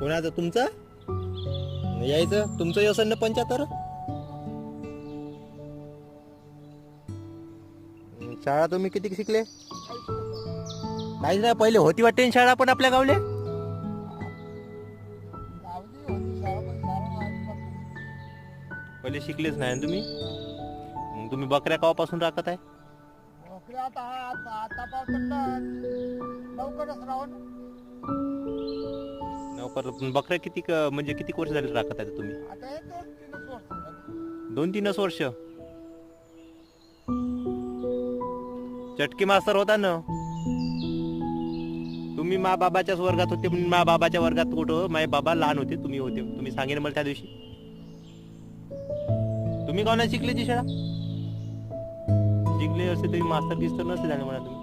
कोणाचं? तुमचं? यायचं तुमचं व्यसन ना 75. शाळा तुम्ही किती शिकले? काहीच नाही. पहिले होती वाटते शाळा पण आपल्या गावले. पहिले शिकलेच नाही ना तुम्ही. मग तुम्ही बकऱ्या केव्हापासून राखत आहे? लवकर. बकऱ्या किती म्हणजे किती वर्ष झाले राखत आहे तुम्ही? 2-3 वर्ष. चटकी मास्तर होता ना तुम्ही. मा बाबाच्याच वर्गात होते. मा बाबाच्या वर्गात कुठं? माझे बाबा लहान होते, तुम्ही होते. तुम्ही सांगेन मला त्या दिवशी. तुम्ही का नाही शिकले ती शाळा? शिकले असते तरी मास्तर गिस्तर नसते झाले म्हणा तुम्ही.